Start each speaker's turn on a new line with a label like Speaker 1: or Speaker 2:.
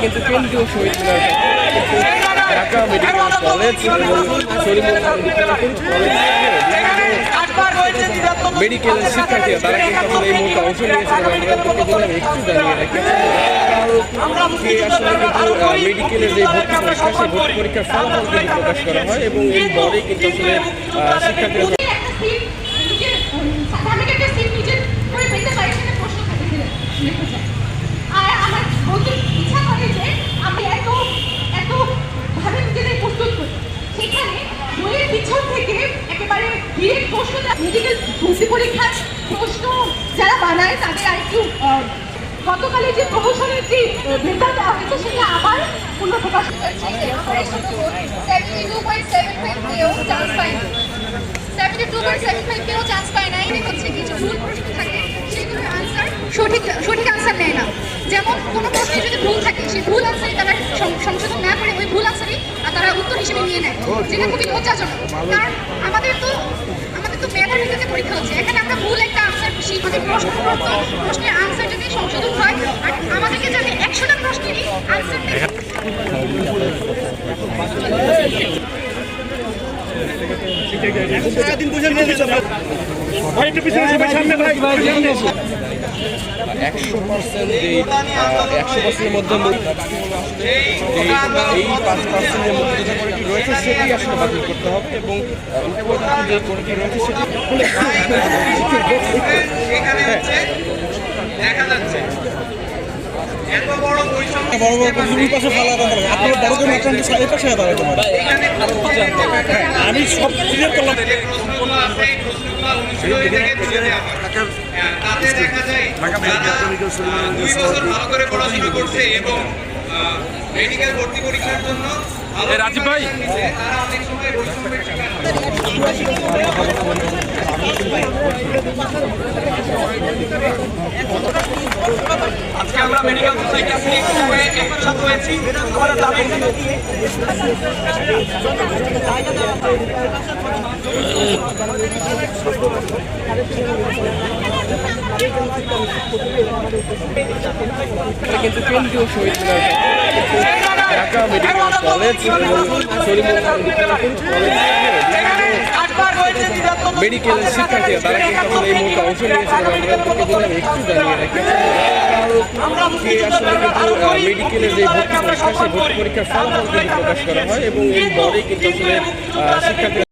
Speaker 1: কিন্তু কেন্দ্রীয় শহীদ Dhaka medical college medical শিক্ষার্থীরা তারা কিন্তু আসলে এই মুহূর্তে অংশ নিয়েছে। একটু জানিয়ে রাখি আসলে কিন্তু মেডিকেলের যে ভর্তি পরীক্ষা সেই ভর্তি পরীক্ষার ফলাফল কিন্তু প্রকাশ করা হয় এবং এর পরে কিন্তু আসলে শিক্ষার্থীরা
Speaker 2: মেডিকেল ভর্তি পরীক্ষার প্রশ্ন যারা বানায় তাদের আরেকটু গতকালের যে প্রহসনের যে বেতন দেওয়া হয়েছে সেটা আবার পুনঃপ্রকাশ হয়েছে। 72.75 কেউ চান্স পায় নাই। হচ্ছে কিছু ভুল প্রশ্ন থাকে সেগুলোর আনসার সঠিক আনসার নেয় না। যেমন কোনো প্রশ্নে যদি ভুল থাকে সেই ভুল আনসারই তারা সংশোধন না করে ওই ভুল আনসারই তারা উত্তর হিসেবে নিয়ে নেয়, যেটা খুবই লজ্জাজনক। কারণ আমাদের তো মেধার ভিত্তিতে পরীক্ষা হচ্ছে, এখানে আমরা ভুল একটা আনসার খুশি আমাদের প্রশ্নের আনসার যদি সংশোধন হয় আর আমাদেরকে যাতে 100টা প্রশ্নেরই আনসার
Speaker 1: মধ্যে এই 5%-এর মধ্যে যে কোয়ালিটি রয়েছে সেটি আসলে বাতিল করতে হবে এবং উপরোক্ত যে কোয়ালিটি রয়েছে সেটি
Speaker 3: দেখা যাচ্ছে এত বড় বৈষম্য
Speaker 1: আমি সব ক্লিয়ার করলাম।
Speaker 3: তাতে দেখা যায় 2 বছর ভালো করে পড়াশোনা করছে এবং মেডিকেল ভর্তি পরীক্ষার জন্য
Speaker 1: রাজীব ভাই
Speaker 3: তারা অনেক সময় বৈষম্যের শিকার। আজকে আমরা মেডিকেল সোসাইটি একসাথে হয়েছি আমাদের দাবি
Speaker 1: কিন্তু কেন্দ্রীয় শহীদ ঢাকা মেডিকেল কলেজ মেডিকেল শিক্ষার্থীরা তারা কিন্তু আসলে এই মুহূর্তে অংশ নিয়েছে। একটু জানিয়ে রাখি আসলে কিন্তু মেডিকেলের যে ভর্তি পরীক্ষা সেই ভর্তি পরীক্ষার ফলাফল কিন্তু প্রকাশ করা হয় এবং এর পরে কিন্তু আসলে শিক্ষার্থীরা